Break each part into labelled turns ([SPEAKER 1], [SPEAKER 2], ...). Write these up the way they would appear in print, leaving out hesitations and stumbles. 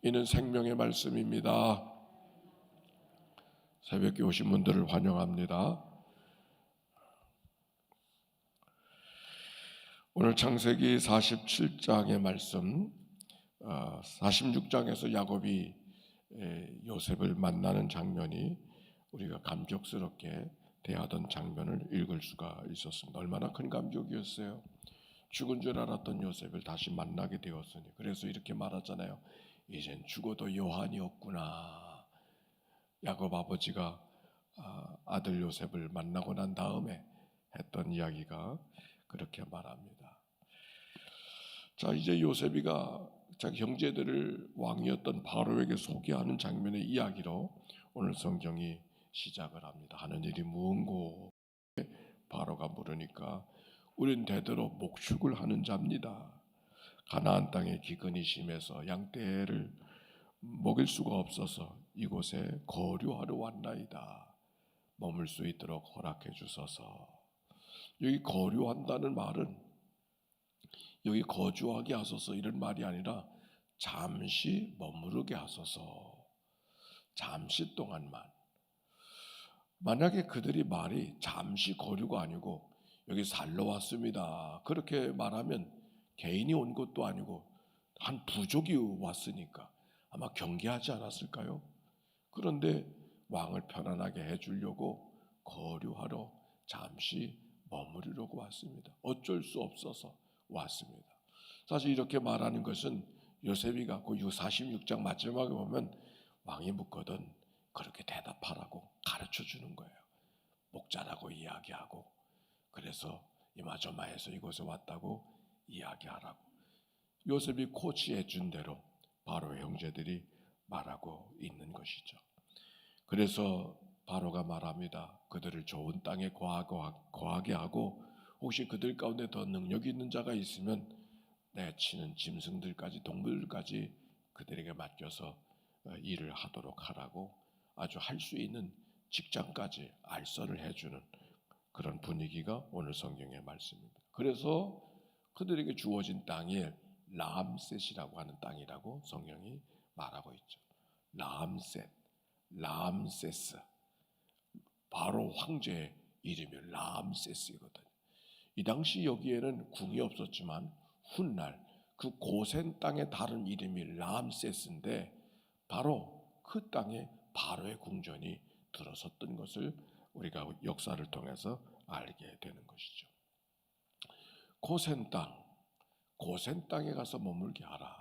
[SPEAKER 1] 이는 생명의 말씀입니다. 새벽에 오신 분들을 환영합니다. 오늘 창세기 47장의 말씀, 46장에서 야곱이 요셉을 만나는 장면이 우리가 감격스럽게 대하던 장면을 읽을 수가 있었습니다. 얼마나 큰 감격이었어요. 죽은 줄 알았던 요셉을 다시 만나게 되었으니, 그래서 이렇게 말하잖아요. 이젠 죽어도 여한이 없구나. 야곱 아버지가 아들 요셉을 만나고 난 다음에 했던 이야기가 그렇게 말합니다. 자, 이제 요셉이가 자기 형제들을 왕이었던 바로에게 소개하는 장면의 이야기로 오늘 성경이 시작을 합니다. 하는 일이 무언고? 바로가 물으니까 우린 대대로 목축을 하는 자입니다. 가나안 땅에 기근이 심해서 양떼를 먹일 수가 없어서 이곳에 거류하러 왔나이다. 머물 수 있도록 허락해 주소서. 여기 거류한다는 말은 여기 거주하게 하소서 이런 말이 아니라 잠시 머무르게 하소서. 잠시 동안만. 만약에 그들이 말이 잠시 거류가 아니고 여기 살러 왔습니다, 그렇게 말하면 개인이 온 것도 아니고 한 부족이 왔으니까 아마 경계하지 않았을까요? 그런데 왕을 편안하게 해주려고 거류하러 잠시 머무르려고 왔습니다. 어쩔 수 없어서 왔습니다. 사실 이렇게 말하는 것은 요셉이가 그 46장 마지막에 보면 왕이 묻거든 그렇게 대답하라고 가르쳐 주는 거예요. 목자라고 이야기하고, 그래서 이마저마해서 이곳에 왔다고 이야기하라고 요셉이 코치해 준 대로 바로의 형제들이 말하고 있는 것이죠. 그래서 바로가 말합니다. 그들을 좋은 땅에 거하게 하고 혹시 그들 가운데 더 능력 있는 자가 있으면 내 치는 짐승들까지 동물들까지 그들에게 맡겨서 일을 하도록 하라고 아주 할 수 있는 직장까지 알선을 해주는 그런 분위기가 오늘 성경의 말씀입니다. 그래서 그들에게 주어진 땅이 라암셋이라고 하는 땅이라고 성경이 말하고 있죠. 라암세스, 바로 황제의 이름이 라암세스이거든요. 이 당시 여기에는 궁이 없었지만 훗날 그 고센 땅의 다른 이름이 라암세스인데 바로 그 땅에 바로의 궁전이 들어섰던 것을 우리가 역사를 통해서 알게 되는 것이죠. 고센 땅에 가서 머물게 하라.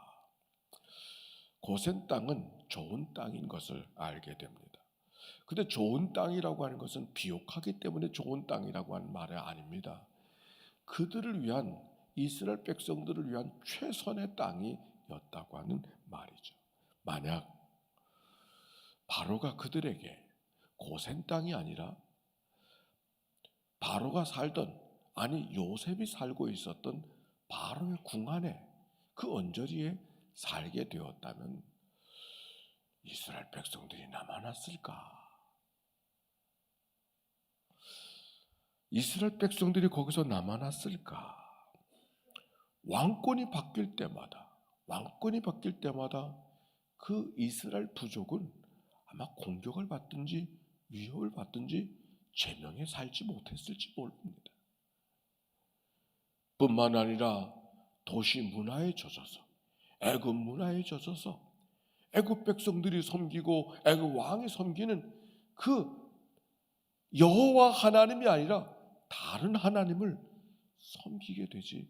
[SPEAKER 1] 고센 땅은 좋은 땅인 것을 알게 됩니다. 근데 좋은 땅이라고 하는 것은 비옥하기 때문에 좋은 땅이라고 하는 말이 아닙니다. 그들을 위한, 이스라엘 백성들을 위한 최선의 땅이었다고 하는 말이죠. 만약 바로가 그들에게 고센 땅이 아니라 바로가 살던, 아니 요셉이 살고 있었던 바로의 궁 안에 그 언저리에 살게 되었다면 이스라엘 백성들이 남아났을까? 이스라엘 백성들이 거기서 남아났을까? 왕권이 바뀔 때마다 그 이스라엘 부족은 아마 공격을 받든지 위협을 받든지 제명에 살지 못했을지 모릅니다. 뿐만 아니라 도시 문화에 젖어서, 애굽 문화에 젖어서 애굽 백성들이 섬기고 애굽 왕이 섬기는 그 여호와 하나님이 아니라 다른 하나님을 섬기게 되지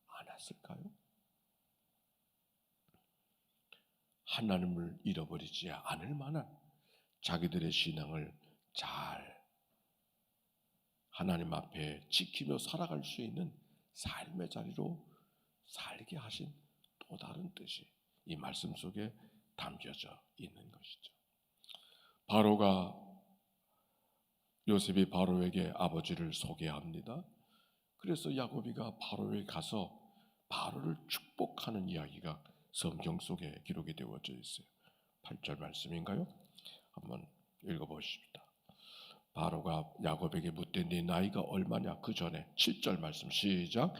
[SPEAKER 1] 않았을까요? 하나님을 잃어버리지 않을 만한 자기들의 신앙을 잘 하나님 앞에 지키며 살아갈 수 있는 삶의 자리로 살게 하신 또 다른 뜻이 이 말씀 속에 담겨져 있는 것이죠. 요셉이 바로에게 아버지를 소개합니다. 그래서 야곱이가 바로에 가서 바로를 축복하는 이야기가 성경 속에 기록이 되어져 있어요. 8절 말씀인가요? 한번 읽어보십시다. 바로가 야곱에게 묻되 네 나이가 얼마냐? 그 전에 7절 말씀 시작.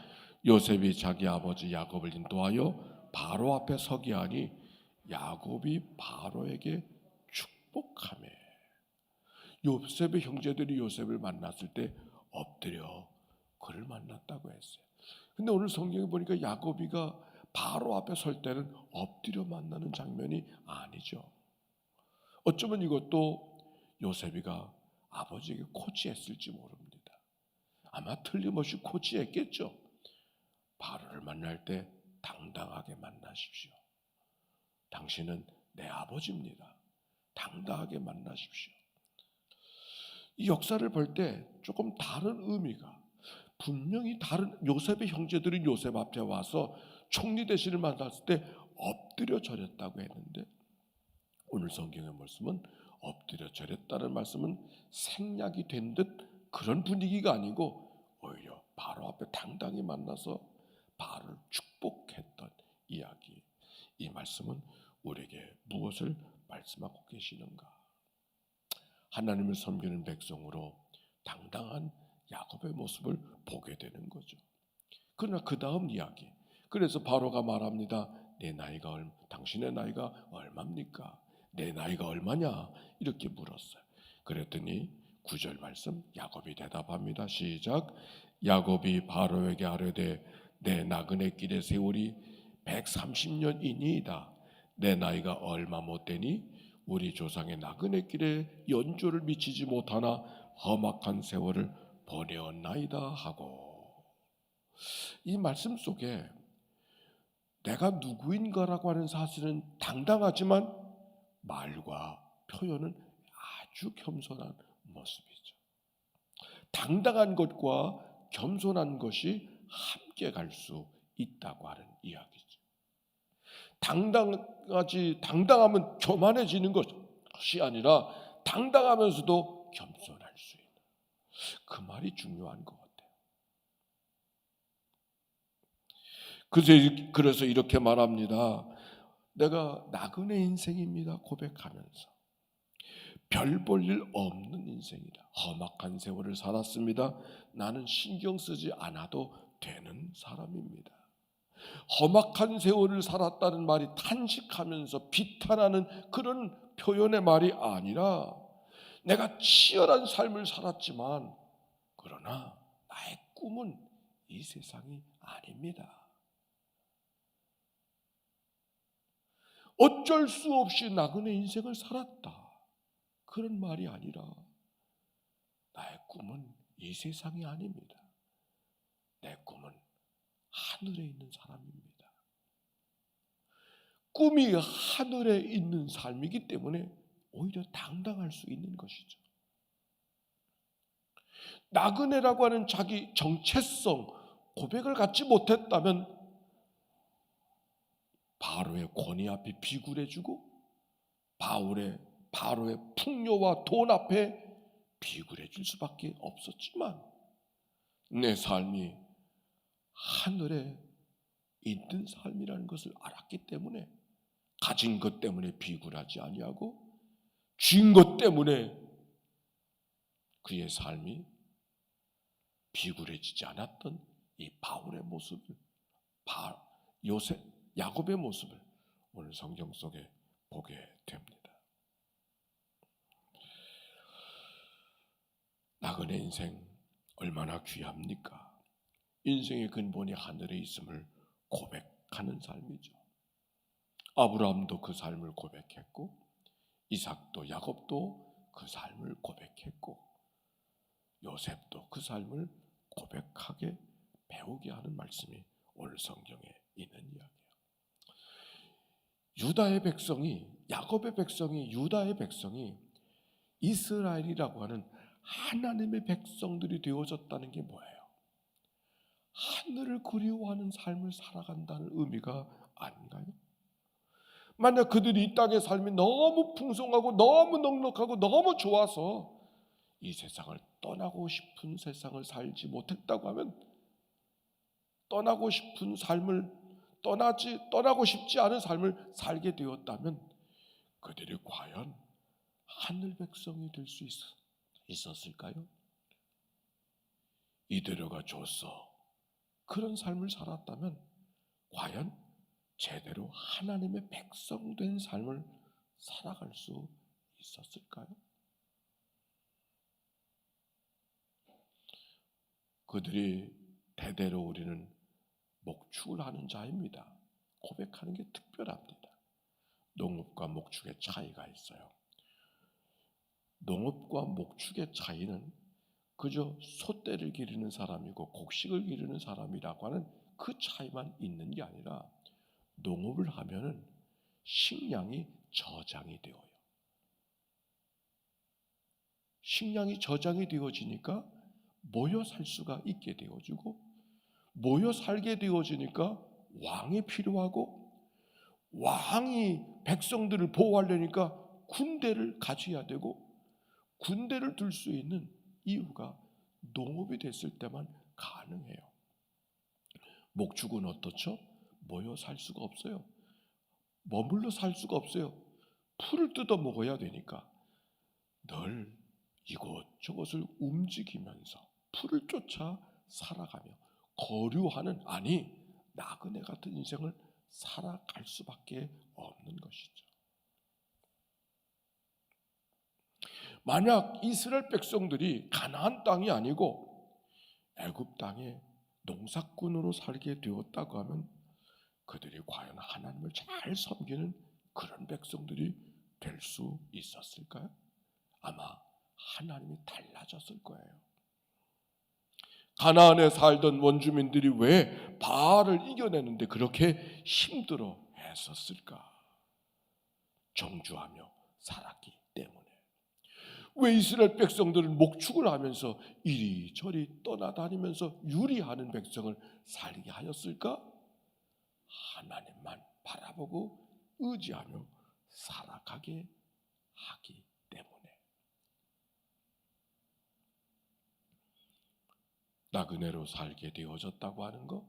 [SPEAKER 1] 요셉이 자기 아버지 야곱을 인도하여 바로 앞에 서게 하니 야곱이 바로에게 축복하며, 요셉의 형제들이 요셉을 만났을 때 엎드려 그를 만났다고 했어요. 근데 오늘 성경에 보니까 야곱이가 바로 앞에 설 때는 엎드려 만나는 장면이 아니죠. 어쩌면 이것도 요셉이가 아버지에게 코치했을지 모릅니다. 아마 틀림없이 코치했겠죠. 바로를 만날 때 당당하게 만나십시오. 당신은 내 아버지입니다. 당당하게 만나십시오. 이 역사를 볼 때 조금 다른 의미가, 분명히 다른, 요셉의 형제들이 요셉 앞에 와서 총리 대신을 만났을 때 엎드려 절했다고 했는데, 오늘 성경의 말씀은 엎드려 절했다는 말씀은 생략이 된 듯 그런 분위기가 아니고 오히려 바로 앞에 당당히 만나서 바로를 축복했던 이야기. 이 말씀은 우리에게 무엇을 말씀하고 계시는가? 하나님을 섬기는 백성으로 당당한 야곱의 모습을 보게 되는 거죠. 그러나 그 다음 이야기, 그래서 바로가 말합니다. 당신의 나이가 얼마입니까? 내 나이가 얼마냐? 이렇게 물었어요. 그랬더니 9절 말씀, 야곱이 대답합니다. 시작. 야곱이 바로에게 아뢰되 내 나그네 길의 세월이 130년이니이다. 내 나이가 얼마 못되니 우리 조상의 나그네 길에 연조를 미치지 못하나 험악한 세월을 보내었나이다 하고, 이 말씀 속에 내가 누구인가라고 하는 사실은 당당하지만 말과 표현은 아주 겸손한 모습이죠. 당당한 것과 겸손한 것이 함께 갈 수 있다고 하는 이야기죠. 당당하면 교만해지는 것이 아니라 당당하면서도 겸손할 수 있는, 그 말이 중요한 것 같아요. 그래서 이렇게 말합니다. 내가 나그네 인생입니다. 고백하면서 별 볼 일 없는 인생이다. 험악한 세월을 살았습니다. 나는 신경 쓰지 않아도 되는 사람입니다. 험악한 세월을 살았다는 말이 탄식하면서 비탄하는 그런 표현의 말이 아니라, 내가 치열한 삶을 살았지만 그러나 나의 꿈은 이 세상이 아닙니다. 어쩔 수 없이 나그네 인생을 살았다, 그런 말이 아니라 나의 꿈은 이 세상이 아닙니다. 내 꿈은 하늘에 있는 사람입니다. 꿈이 하늘에 있는 삶이기 때문에 오히려 당당할 수 있는 것이죠. 나그네라고 하는 자기 정체성, 고백을 갖지 못했다면 바로의 권위 앞에 비굴해지고 바로의 풍요와 돈 앞에 비굴해질 수밖에 없었지만, 내 삶이 하늘에 있는 삶이라는 것을 알았기 때문에 가진 것 때문에 비굴하지 아니하고 쥔 것 때문에 그의 삶이 비굴해지지 않았던 이 바울의 모습을, 야곱의 모습을 오늘 성경 속에 보게 됩니다. 나그네 인생 얼마나 귀합니까? 인생의 근본이 하늘에 있음을 고백하는 삶이죠. 아브라함도 그 삶을 고백했고, 이삭도 야곱도 그 삶을 고백했고, 요셉도 그 삶을 고백하게 배우게 하는 말씀이 오늘 성경에 있는 이야기예요. 야곱의 백성이, 유다의 백성이 이스라엘이라고 하는 하나님의 백성들이 되어졌다는 게 뭐예요? 하늘을 그리워하는 삶을 살아간다는 의미가 아닌가요? 만약 그들이 이 땅의 삶이 너무 풍성하고 너무 넉넉하고 너무 좋아서 이 세상을 떠나고 싶은 세상을 살지 못했다고 하면, 떠나고 싶은 삶을 떠나고 싶지 않은 삶을 살게 되었다면, 그들이 과연 하늘 백성이 될 수 있었을까요? 이대로가 좋소, 그런 삶을 살았다면 과연 제대로 하나님의 백성된 삶을 살아갈 수 있었을까요? 그들이 대대로 우리는 목축을 하는 자입니다. 고백하는 게 특별합니다. 농업과 목축의 차이가 있어요. 농업과 목축의 차이는 그저 소떼를 기르는 사람이고 곡식을 기르는 사람이라고 하는 그 차이만 있는 게 아니라 농업을 하면은 식량이 저장이 되어요. 식량이 저장이 되어지니까 모여 살 수가 있게 되어지고, 모여 살게 되어지니까 왕이 필요하고, 왕이 백성들을 보호하려니까 군대를 가져야 되고, 군대를 둘 수 있는 이유가 농업이 됐을 때만 가능해요. 목축은 어떻죠? 모여 살 수가 없어요. 머물러 살 수가 없어요. 풀을 뜯어 먹어야 되니까 늘 이곳저곳을 움직이면서 풀을 쫓아 살아가며 거류하는, 아니 나그네 같은 인생을 살아갈 수밖에 없는 것이죠. 만약 이스라엘 백성들이 가나안 땅이 아니고 애굽 땅에 농사꾼으로 살게 되었다고 하면 그들이 과연 하나님을 잘 섬기는 그런 백성들이 될 수 있었을까요? 아마 하나님이 달라졌을 거예요. 가나안에 살던 원주민들이 왜 바알을 이겨내는데 그렇게 힘들어 했었을까? 정주하며 살았기 때문에. 왜 이스라엘 백성들은 목축을 하면서 이리저리 떠나다니면서 유리하는 백성을 살게 하였을까? 하나님만 바라보고 의지하며 살아가게 하기 때문에. 나그네로 살게 되어졌다고 하는 것,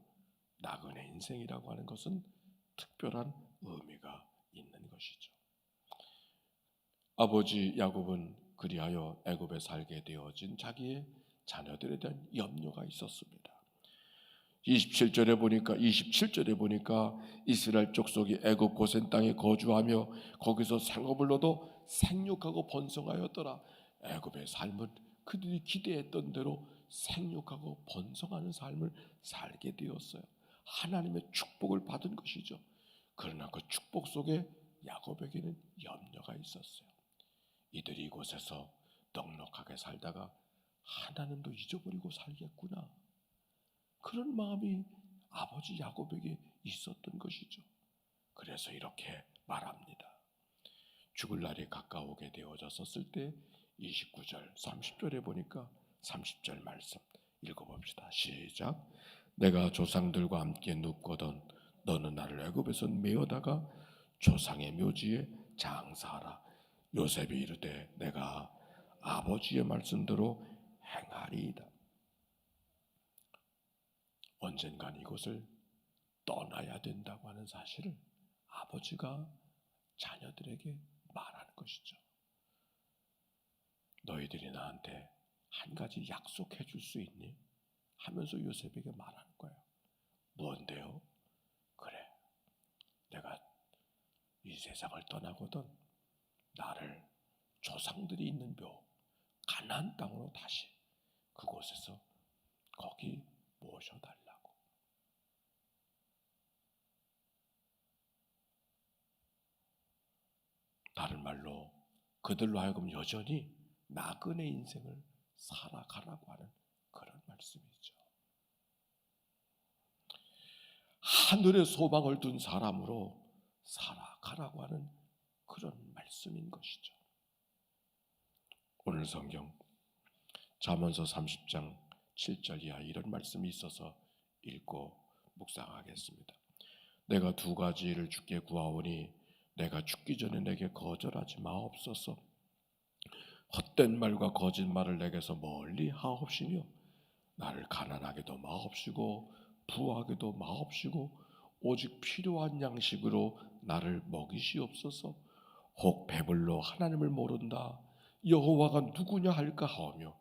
[SPEAKER 1] 나그네 인생이라고 하는 것은 특별한 의미가 있는 것이죠. 아버지 야곱은 그리하여 애굽에 살게 되어진 자기의 자녀들에 대한 염려가 있었습니다. 27절에 보니까 이스라엘 족속이 애굽 고센 땅에 거주하며 거기서 생업을 얻어 생육하고 번성하였더라. 애굽의 삶은 그들이 기대했던 대로 생육하고 번성하는 삶을 살게 되었어요. 하나님의 축복을 받은 것이죠. 그러나 그 축복 속에 야곱에게는 염려가 있었어요. 이들이 이곳에서 넉넉하게 살다가 하나님도 잊어버리고 살겠구나, 그런 마음이 아버지 야곱에게 있었던 것이죠. 그래서 이렇게 말합니다. 죽을 날이 가까우게 되어졌었을 때 29절 30절에 보니까 30절 말씀 읽어봅시다. 시작. 내가 조상들과 함께 눕거든 너는 나를 애굽에서 메어다가 조상의 묘지에 장사하라. 요셉이 이르되 내가 아버지의 말씀대로 행하리이다. 언젠간 이곳을 떠나야 된다고 하는 사실을 아버지가 자녀들에게 말하는 것이죠. 너희들이 나한테 한 가지 약속해 줄 수 있니? 하면서 요셉에게 말하는 거예요. 뭔데요? 그래, 내가 이 세상을 떠나거든 나를 조상들이 있는 묘 가나안 땅으로 다시 그곳에서 거기 모셔달라. 다른 말로 그들로 하여금 여전히 나그네 인생을 살아가라고 하는 그런 말씀이죠. 하늘의 소망을 둔 사람으로 살아가라고 하는 그런 말씀인 것이죠. 오늘 성경 잠언서 30장 7절 이하 이런 말씀이 있어서 읽고 묵상하겠습니다. 내가 두 가지를 주께 구하오니 내가 죽기 전에 내게 거절하지 마옵소서. 헛된 말과 거짓말을 내게서 멀리 하옵시며 나를 가난하게도 마옵시고 부하게도 마옵시고 오직 필요한 양식으로 나를 먹이시옵소서. 혹 배불러 하나님을 모른다 여호와가 누구냐 할까 하오며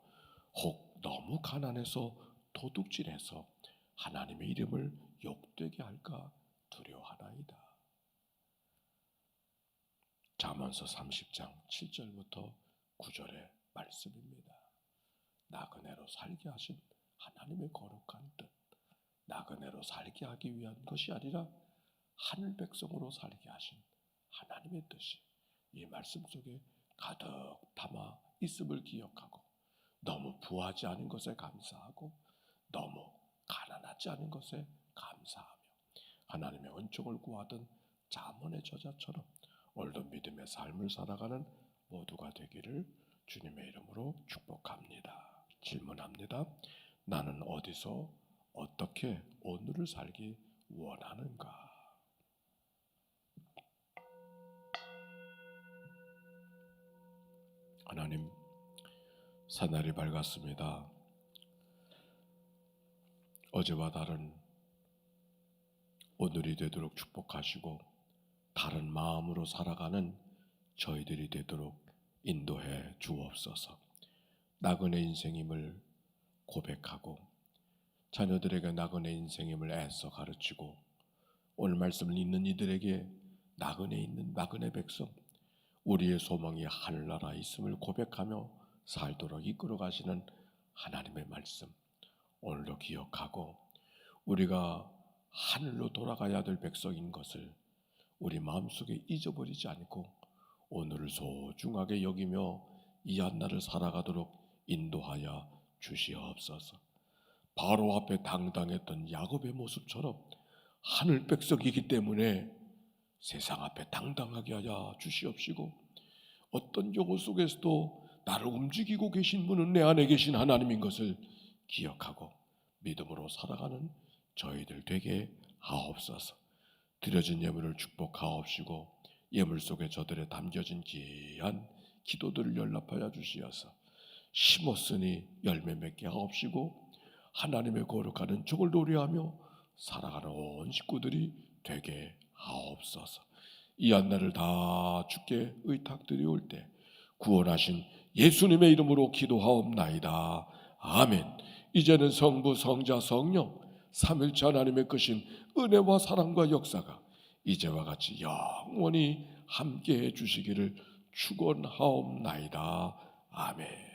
[SPEAKER 1] 혹 너무 가난해서 도둑질해서 하나님의 이름을 욕되게 할까 두려워하나이다. 잠언서 30장 7절부터 9절의 말씀입니다. 나그네로 살게 하신 하나님의 거룩한 뜻, 나그네로 살게 하기 위한 것이 아니라 하늘 백성으로 살게 하신 하나님의 뜻이 이 말씀 속에 가득 담아 있음을 기억하고, 너무 부하지 않은 것에 감사하고 너무 가난하지 않은 것에 감사하며 하나님의 은총을 구하던 잠언의 저자처럼 오늘도 믿음의 삶을 살아가는 모두가 되기를 주님의 이름으로 축복합니다. 질문합니다. 나는 어디서 어떻게 오늘을 살기 원하는가? 하나님, 새날이 밝았습니다. 어제와 다른 오늘이 되도록 축복하시고 다른 마음으로 살아가는 저희들이 되도록 인도해 주옵소서. 나그네 인생임을 고백하고 자녀들에게 나그네 인생임을 애써 가르치고 오늘 말씀을 읽는 이들에게 나그네 있는 나그네 백성, 우리의 소망이 하늘나라에 있음을 고백하며 살도록 이끌어 가시는 하나님의 말씀, 오늘도 기억하고 우리가 하늘로 돌아가야 될 백성인 것을 우리 마음속에 잊어버리지 않고 오늘을 소중하게 여기며 이 한날을 살아가도록 인도하여 주시옵소서. 바로 앞에 당당했던 야곱의 모습처럼 하늘 백성이기 때문에 세상 앞에 당당하게 하여 주시옵시고, 어떤 경우 속에서도 나를 움직이고 계신 분은 내 안에 계신 하나님인 것을 기억하고 믿음으로 살아가는 저희들 되게 하옵소서. 드려진 예물을 축복하옵시고 예물 속에 저들의 담겨진 귀한 기도들을 연락하여 주시어서 심었으니 열매 맺게 하옵시고 하나님의 거룩한 종을 노래하며 살아가는 온 식구들이 되게 하옵소서. 이 한날을 다 주께 의탁드리올 때 구원하신 예수님의 이름으로 기도하옵나이다. 아멘. 이제는 성부, 성자, 성령 삼일체 하나님의 크신 은혜와 사랑과 역사가 이제와 같이 영원히 함께해 주시기를 축원하옵나이다. 아멘.